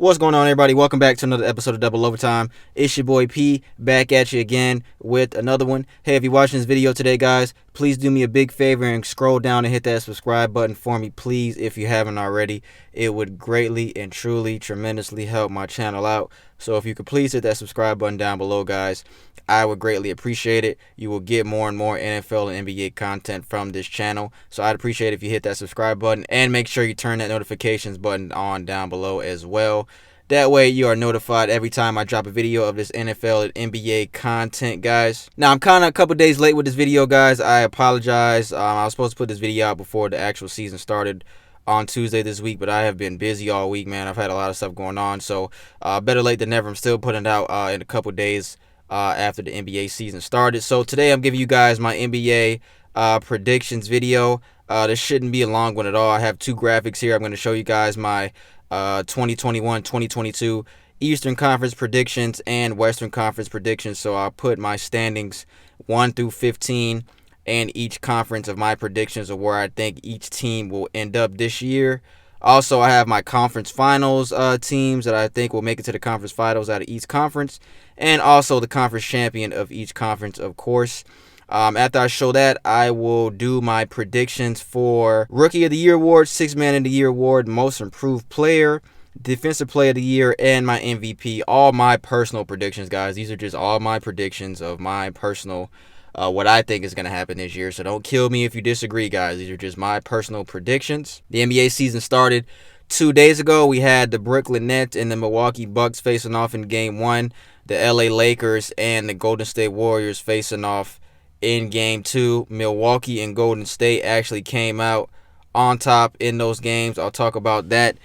What's going on, everybody? Welcome back to another episode of Double Overtime. It's your boy P, back at you again with another one. Hey, if you're watching this video today, guys, please do me a big favor and scroll down and hit that subscribe button for me, please, if you haven't already. It would greatly and truly, tremendously help my channel out. So if you could please hit that subscribe button down below, guys, I would greatly appreciate it. You will get more and more NFL and NBA content from this channel. So I'd appreciate it if you hit that subscribe button and make sure you turn that notifications button on down below as well. That way you are notified every time I drop a video of this NFL and NBA content, guys. Now, I'm kind of a couple days late with this video, guys. I apologize. I was supposed to put this video out before the actual season started on Tuesday this week, but I have been busy all week, man. I've had a lot of stuff going on, so better late than never. I'm still putting it out in a couple days after the NBA season started. So today I'm giving you guys my NBA predictions video. This shouldn't be a long one at all. I have two graphics here. I'm going to show you guys my 2021-2022 Eastern Conference predictions and Western Conference predictions. So I'll put my standings 1 through 15 and each conference of my predictions of where I think each team will end up this year. Also, I have my conference finals teams that I think will make it to the conference finals out of each conference, and also the conference champion of each conference, of course. After I show that, I will do my predictions for Rookie of the Year award, Sixth Man of the Year award, Most Improved Player, Defensive Player of the Year, and my MVP. All my personal predictions, guys. These are just all my predictions of my personal, what I think is going to happen this year. So don't kill me if you disagree, guys. These are just my personal predictions. The NBA season started 2 days ago. We had the Brooklyn Nets and the Milwaukee Bucks facing off in Game 1. The LA Lakers and the Golden State Warriors facing off in Game 2. Milwaukee and Golden State actually came out on top in those games. I'll talk about that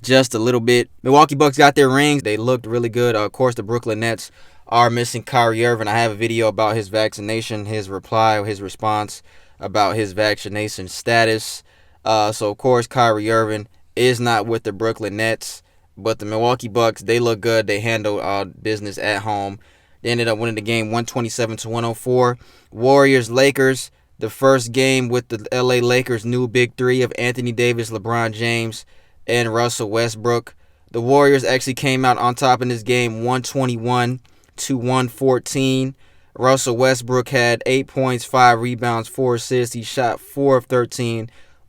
just a little bit. Milwaukee Bucks got their rings. They looked really good. Of course, the Brooklyn Nets are missing Kyrie Irving. I have a video about his vaccination, his response about his vaccination status. So, of course, Kyrie Irving is not with the Brooklyn Nets. But the Milwaukee Bucks, they look good. They handle business at home. They ended up winning the game 127-104. Warriors-Lakers, the first game with the LA Lakers' new big three of Anthony Davis, LeBron James, and Russell Westbrook. The Warriors actually came out on top in this game 121-114. Russell Westbrook had 8 points, 5 rebounds, 4 assists. He shot 4 of 13,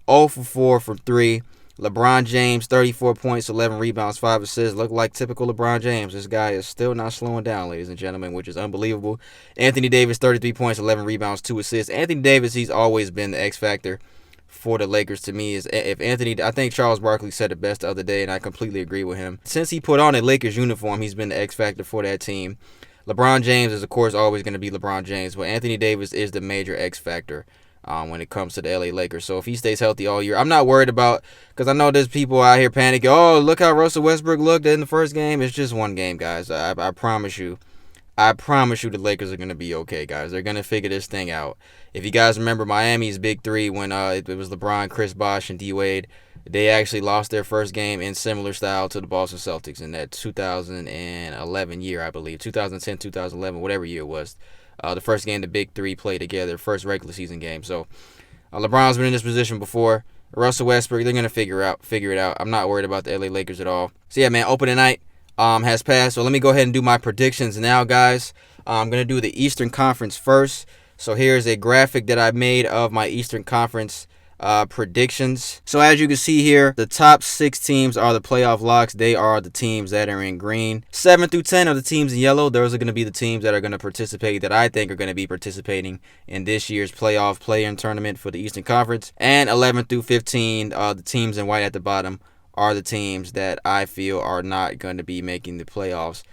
0 for 4 from 3. LeBron James, 34 points, 11 rebounds, 5 assists. Looked like typical LeBron James. This guy is still not slowing down, ladies and gentlemen, which is unbelievable. Anthony Davis, 33 points, 11 rebounds, 2 assists. Anthony Davis, he's always been the X factor for the Lakers to me. I think Charles Barkley said it best the other day, and I completely agree with him. Since he put on a Lakers uniform, he's been the X factor for that team. LeBron James is, of course, always going to be LeBron James, but Anthony Davis is the major X factor when it comes to the LA Lakers. So if he stays healthy all year, I'm not worried about, because I know there's people out here panicking. Oh, look how Russell Westbrook looked in the first game. It's just one game, guys. I promise you. I promise you the Lakers are going to be okay, guys. They're going to figure this thing out. If you guys remember Miami's big three when it was LeBron, Chris Bosh, and D-Wade, they actually lost their first game in similar style to the Boston Celtics in that 2011 year, I believe. 2010, 2011, whatever year it was. The first game the big three played together, first regular season game. So LeBron's been in this position before. Russell Westbrook, they're going to figure it out. I'm not worried about the LA Lakers at all. So yeah, man, opening night has passed. So let me go ahead and do my predictions now, guys. I'm going to do the Eastern Conference first. So here's a graphic that I made of my Eastern Conference predictions. So as you can see here, the top 6 teams are the playoff locks. They are the teams that are in green. 7 through 10 are the teams in yellow. Those are going to be the teams that are going to participate, that I think are going to be participating in this year's playoff play-in tournament for the Eastern Conference. And 11 through 15, the teams in white at the bottom, are the teams that I feel are not going to be making the playoffs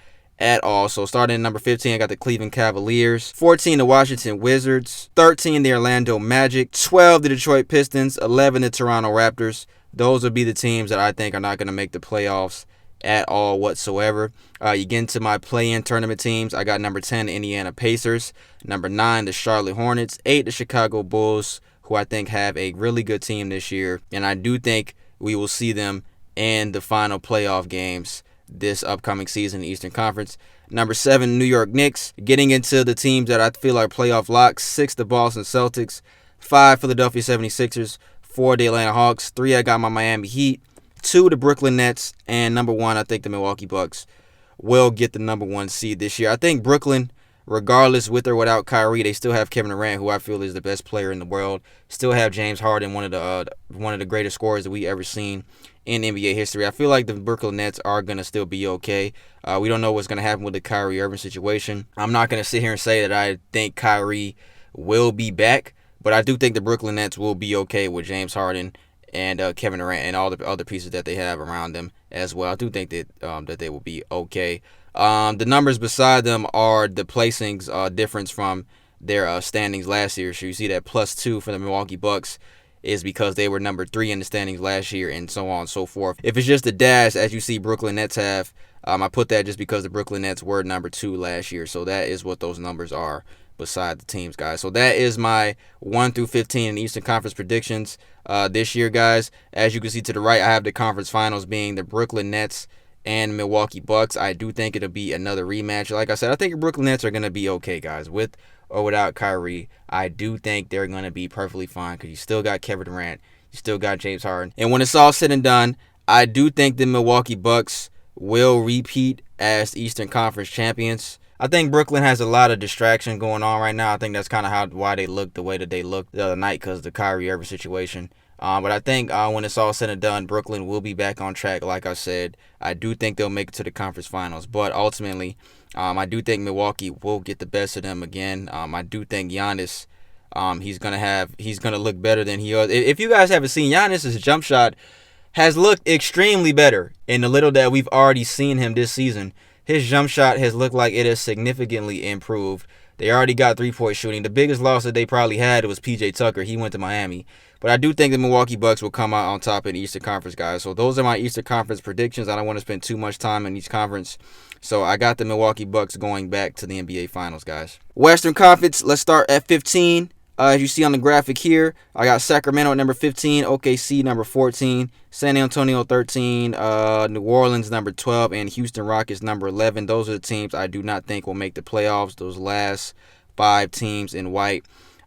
at all. So starting at number 15, I got the Cleveland Cavaliers. 14, the Washington Wizards. 13, the Orlando Magic. 12, the Detroit Pistons. 11, the Toronto Raptors. Those would be the teams that I think are not going to make the playoffs at all whatsoever. You get into my play-in tournament teams. I got number 10, the Indiana Pacers. Number 9, the Charlotte Hornets. 8, the Chicago Bulls, who I think have a really good team this year. And I do think we will see them in the final playoff games this upcoming season in the Eastern Conference. Number 7, New York Knicks. Getting into the teams that I feel are playoff locks. 6, the Boston Celtics. 5, Philadelphia 76ers. 4, the Atlanta Hawks. 3, I got my Miami Heat. 2, the Brooklyn Nets, and number 1, I think the Milwaukee Bucks will get the number 1 seed this year. I think Brooklyn, regardless with or without Kyrie, they still have Kevin Durant, who I feel is the best player in the world. Still have James Harden, one of the greatest scorers that we ever seen in NBA history. I feel like the Brooklyn Nets are gonna still be okay. We don't know what's gonna happen with the Kyrie Irving situation. I'm not gonna sit here and say that I think Kyrie will be back, but I do think the Brooklyn Nets will be okay with James Harden and Kevin Durant and all the other pieces that they have around them as well. I do think that that they will be okay. The numbers beside them are the placings difference from their standings last year. So you see that +2 for the Milwaukee Bucks is because they were number 3 in the standings last year, and so on and so forth. If it's just a dash, as you see Brooklyn Nets have, I put that just because the Brooklyn Nets were number 2 last year. So that is what those numbers are beside the teams, guys. So that is my 1 through 15 in Eastern Conference predictions this year, guys. As you can see to the right, I have the conference finals being the Brooklyn Nets and Milwaukee Bucks. I do think it'll be another rematch. Like I said, I think the Brooklyn Nets are going to be okay, guys. With or without Kyrie, I do think they're going to be perfectly fine because you still got Kevin Durant, you still got James Harden. And when it's all said and done, I do think the Milwaukee Bucks will repeat as Eastern Conference champions. I think Brooklyn has a lot of distraction going on right now. I think that's kind of why they look the way that they looked the other night because of the Kyrie Irving situation. But I think when it's all said and done, Brooklyn will be back on track. Like I said, I do think they'll make it to the conference finals. But ultimately, I do think Milwaukee will get the best of them again. I do think Giannis, he's gonna look better than he was. If you guys haven't seen Giannis's jump shot, has looked extremely better in the little that we've already seen him this season. His jump shot has looked like it has significantly improved. They already got 3-point shooting. The biggest loss that they probably had was PJ Tucker. He went to Miami. But I do think the Milwaukee Bucks will come out on top in the Eastern Conference, guys. So those are my Eastern Conference predictions. I don't want to spend too much time in each conference. So I got the Milwaukee Bucks going back to the NBA Finals, guys. Western Conference, let's start at 15. As you see on the graphic here, I got Sacramento at number 15, OKC number 14, San Antonio 13, New Orleans number 12, and Houston Rockets number 11. Those are the teams I do not think will make the playoffs, those last 5 teams in white.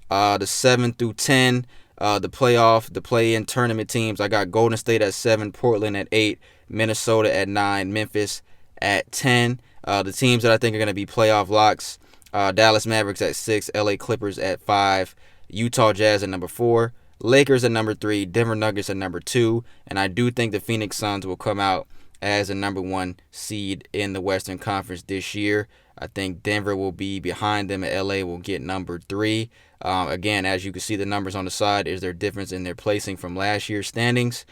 The 7 through 10, the play-in tournament teams, I got Golden State at 7, Portland at 8, Minnesota at 9, Memphis at 10. The teams that I think are going to be playoff locks, Dallas Mavericks at 6, LA Clippers at 5, Utah Jazz at number 4, Lakers at number 3, Denver Nuggets at number 2, and I do think the Phoenix Suns will come out as the number 1 seed in the Western Conference this year. I think Denver will be behind them, and LA will get number 3. Again, as you can see, the numbers on the side is their difference in their placing from last year's standings.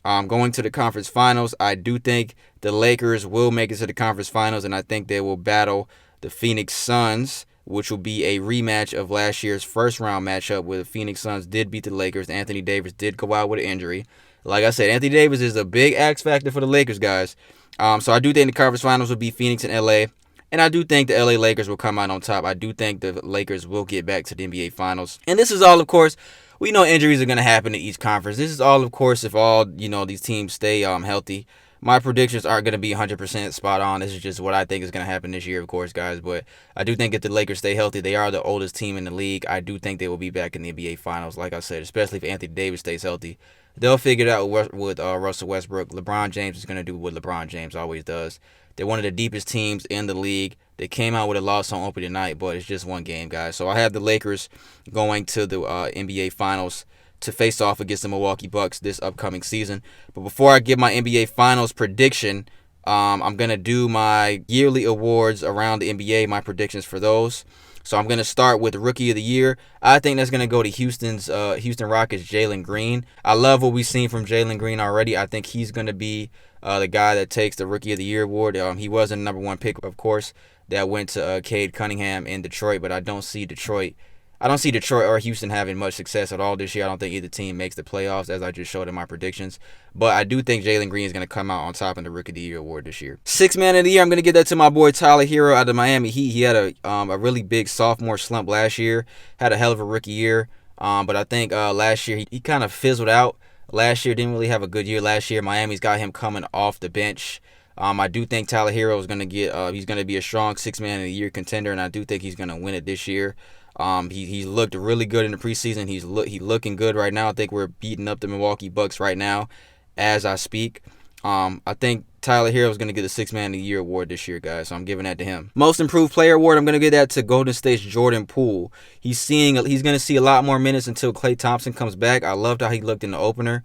Going to the conference finals, I do think the Lakers will make it to the conference finals, and I think they will battle the Phoenix Suns, which will be a rematch of last year's first-round matchup where the Phoenix Suns did beat the Lakers. Anthony Davis did go out with an injury. Like I said, Anthony Davis is a big X factor for the Lakers, guys. So I do think the conference finals will be Phoenix and LA. And I do think the LA Lakers will come out on top. I do think the Lakers will get back to the NBA Finals. And this is all, of course, we know injuries are going to happen in each conference. This is all, of course, if all, these teams stay healthy. My predictions aren't going to be 100% spot on. This is just what I think is going to happen this year, of course, guys. But I do think if the Lakers stay healthy, they are the oldest team in the league. I do think they will be back in the NBA Finals, like I said, especially if Anthony Davis stays healthy. They'll figure it out with Russell Westbrook. LeBron James is going to do what LeBron James always does. They're one of the deepest teams in the league. They came out with a loss on opening night, but it's just one game, guys. So I have the Lakers going to the NBA Finals to face off against the Milwaukee Bucks this upcoming season. But before I give my NBA Finals prediction, I'm going to do my yearly awards around the NBA, my predictions for those. So I'm going to start with Rookie of the Year. I think that's going to go to Houston Rockets' Jalen Green. I love what we've seen from Jalen Green already. I think he's going to be the guy that takes the Rookie of the Year award. He wasn't the number 1 pick, of course. That went to Cade Cunningham in Detroit, but I don't see Detroit or Houston having much success at all this year. I don't think either team makes the playoffs, as I just showed in my predictions. But I do think Jalen Green is going to come out on top in the Rookie of the Year award this year. Sixth Man of the Year, I'm going to give that to my boy Tyler Hero out of Miami Heat. He had a really big sophomore slump last year. Had a hell of a rookie year. But I think last year he kind of fizzled out. Last year didn't really have a good year last year. Miami's got him coming off the bench. I do think Tyler Hero is going to he's going to be a strong Sixth Man of the Year contender, and I do think he's going to win it this year. He looked really good in the preseason. He's looking good right now. I think we're beating up the Milwaukee Bucks right now. as I speak. I think Tyler Hero is going to get the Sixth Man of the Year award this year, guys. So I'm giving that to him. Most Improved Player award, I'm going to give that to Golden State's Jordan Poole. He's going to see a lot more minutes until Klay Thompson comes back. I loved how he looked in the opener.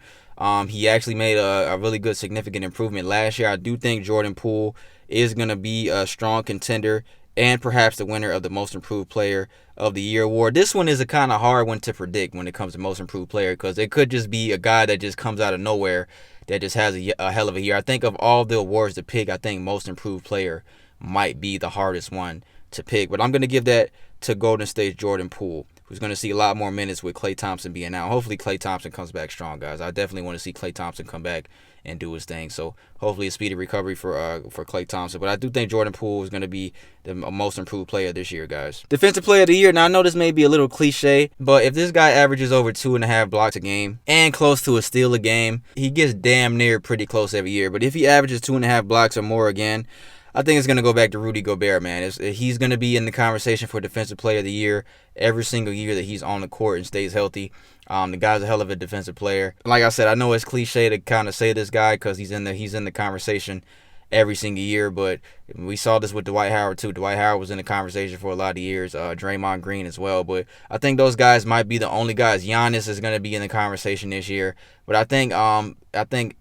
He actually made a really good, significant improvement last year. I do think Jordan Poole is going to be a strong contender and perhaps the winner of the Most Improved Player of the Year award. This one is a kind of hard one to predict when it comes to Most Improved Player, because it could just be a guy that just comes out of nowhere that just has a hell of a year. I think of all the awards to pick, I think Most Improved Player might be the hardest one to pick. But I'm going to give that to Golden State's Jordan Poole, who's going to see a lot more minutes with Klay Thompson being out. Hopefully Klay Thompson comes back strong, guys. I definitely want to see Klay Thompson come back and do his thing. So hopefully a speedy recovery for Klay Thompson. But I do think Jordan Poole is going to be the Most Improved Player this year, guys. Defensive Player of the Year. Now, I know this may be a little cliche, but if this guy averages over 2.5 blocks a game and close to a steal a game, he gets damn near pretty close every year. But if he averages 2.5 blocks or more again, I think it's going to go back to Rudy Gobert, man. He's going to be in the conversation for Defensive Player of the Year every single year that he's on the court and stays healthy. The guy's a hell of a defensive player. Like I said, I know it's cliche to kind of say this guy because he's in the conversation every single year, but we saw this with Dwight Howard too. Dwight Howard was in the conversation for a lot of years. Draymond Green as well, but I think those guys might be the only guys. Giannis is going to be in the conversation this year, but I think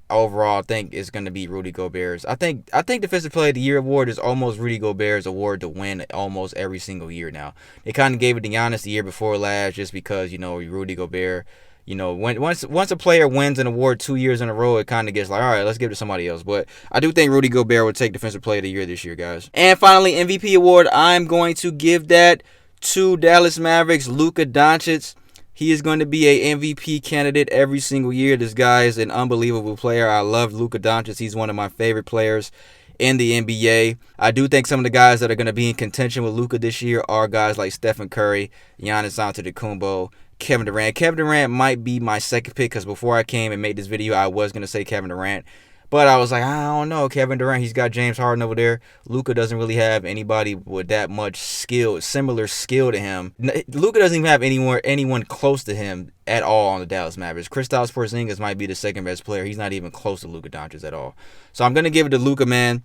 overall, I think it's going to be Rudy Gobert's. I think Defensive Player of the Year award is almost Rudy Gobert's award to win almost every single year now. They kind of gave it to Giannis the year before last just because, Rudy Gobert. Once a player wins an award 2 years in a row, it kind of gets like, all right, let's give it to somebody else. But I do think Rudy Gobert would take Defensive Player of the Year this year, guys. And finally, MVP award, I'm going to give that to Dallas Mavericks, Luka Doncic. He is going to be a MVP candidate every single year. This guy is an unbelievable player. I love Luka Doncic. He's one of my favorite players in the NBA. I do think some of the guys that are going to be in contention with Luka this year are guys like Stephen Curry, Giannis Antetokounmpo, Kevin Durant. Kevin Durant might be my second pick because before I came and made this video, I was going to say Kevin Durant. But I was like, I don't know, Kevin Durant, he's got James Harden over there. Luka doesn't really have anybody with that much skill, similar skill to him. Luka doesn't even have anyone close to him at all on the Dallas Mavericks. Kristaps Porzingis might be the second best player. He's not even close to Luka Doncic at all. So I'm going to give it to Luka, man,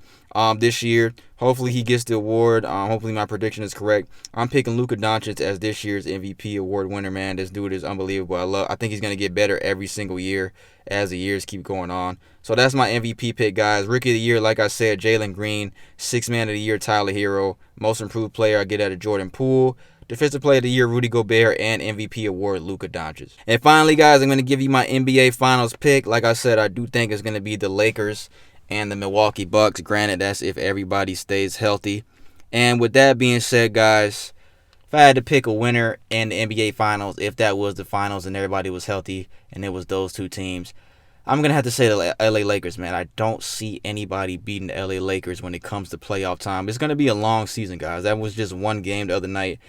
this year. Hopefully he gets the award. Hopefully my prediction is correct. I'm picking Luka Doncic as this year's MVP award winner, man. This dude is unbelievable. I think he's going to get better every single year as the years keep going on. So that's my MVP pick, guys. Rookie of the Year, like I said, Jalen Green. Sixth Man of the Year, Tyler Hero. Most Improved Player, I get out of Jordan Poole. Defensive Player of the Year, Rudy Gobert, and MVP award, Luka Doncic. And finally, guys, I'm going to give you my NBA Finals pick. Like I said, I do think it's going to be the Lakers and the Milwaukee Bucks. Granted, that's if everybody stays healthy. And with that being said, guys, if I had to pick a winner in the NBA Finals, if that was the Finals and everybody was healthy and it was those two teams, I'm going to have to say the LA Lakers, man. I don't see anybody beating the LA Lakers when it comes to playoff time. It's going to be a long season, guys. That was just one game the other night.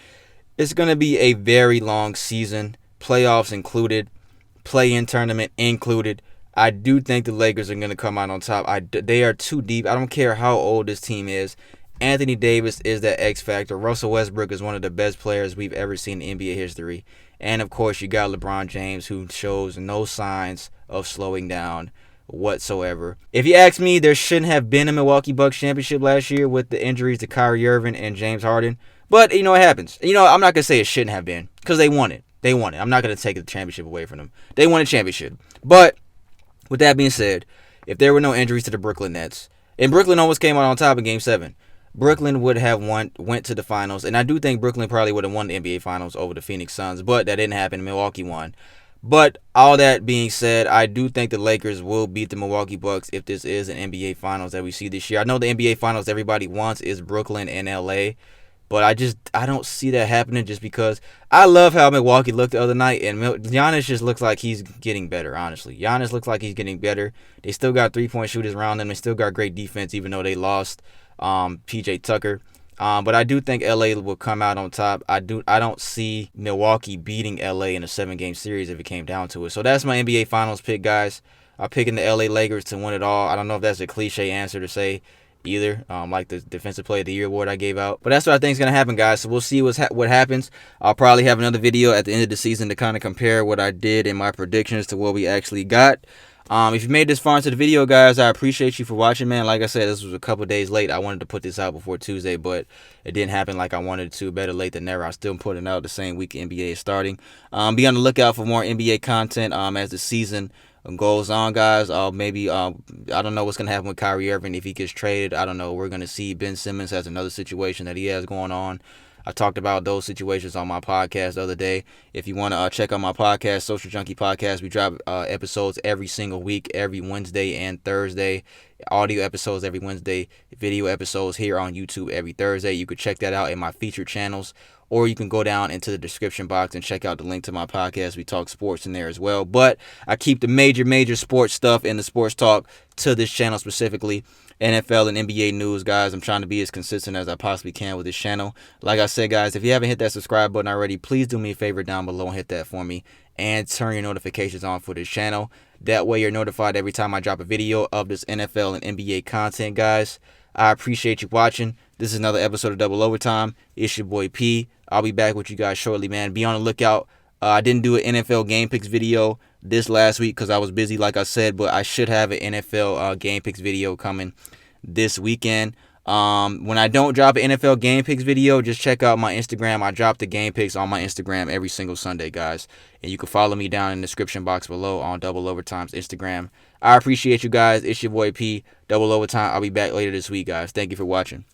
It's going to be a very long season, playoffs included, play-in tournament included. I do think the Lakers are going to come out on top. They are too deep. I don't care how old this team is. Anthony Davis is that X factor. Russell Westbrook is one of the best players we've ever seen in NBA history. And, of course, you got LeBron James, who shows no signs of slowing down whatsoever. If you ask me, there shouldn't have been a Milwaukee Bucks championship last year with the injuries to Kyrie Irving and James Harden. But, it happens. I'm not going to say it shouldn't have been because they won it. They won it. I'm not going to take the championship away from them. They won a championship. But with that being said, if there were no injuries to the Brooklyn Nets, and Brooklyn almost came out on top in Game 7, Brooklyn would have went to the finals, and I do think Brooklyn probably would have won the NBA Finals over the Phoenix Suns, but that didn't happen. Milwaukee won. But all that being said, I do think the Lakers will beat the Milwaukee Bucks if this is an NBA Finals that we see this year. I know the NBA Finals everybody wants is Brooklyn and LA, but I don't see that happening just because I love how Milwaukee looked the other night, and Giannis just looks like he's getting better, honestly. Giannis looks like he's getting better. They still got three-point shooters around them. They still got great defense, even though they lost PJ Tucker. But I do think LA will come out on top. I don't see Milwaukee beating LA in a 7-game series if it came down to it. So that's my NBA Finals pick, guys. I'm picking the LA Lakers to win it all. I don't know if that's a cliche answer to say either, like the Defensive Player of the Year award I gave out. But that's what I think is going to happen, guys. So we'll see what happens. I'll probably have another video at the end of the season to kind of compare what I did in my predictions to what we actually got. If you made this far into the video, guys, I appreciate you for watching, man. Like I said, this was a couple days late. I wanted to put this out before Tuesday, but it didn't happen like I wanted it to. Better late than never. I'm still putting it out the same week NBA is starting. Be on the lookout for more NBA content as the season goes on, guys. Maybe I don't know what's gonna happen with Kyrie Irving if he gets traded. I don't know. We're gonna see Ben Simmons has another situation that he has going on. I talked about those situations on my podcast the other day. If you want to check out my podcast, Social Junkie Podcast, we drop episodes every single week, every Wednesday and Thursday. Audio episodes every Wednesday, video episodes here on YouTube every Thursday. You could check that out in my featured channels, or you can go down into the description box and check out the link to my podcast. We talk sports in there as well. But I keep the major sports stuff and the sports talk to this channel specifically. NFL and NBA news, guys. I'm trying to be as consistent as I possibly can with this channel. Like I said, guys, if you haven't hit that subscribe button already, please do me a favor down below and hit that for me. And turn your notifications on for this channel. That way you're notified every time I drop a video of this NFL and NBA content, guys. I appreciate you watching. This is another episode of Double Overtime. It's your boy P. I'll be back with you guys shortly, man. Be on the lookout. I didn't do an NFL game picks video this last week because I was busy, like I said, but I should have an NFL game picks video coming this weekend. When I don't drop an NFL game picks video, just check out my Instagram. I drop the game picks on my Instagram every single Sunday, guys. And you can follow me down in the description box below on Double Overtime's Instagram. I appreciate you guys. It's your boy P. Double Overtime. I'll be back later this week, guys. Thank you for watching.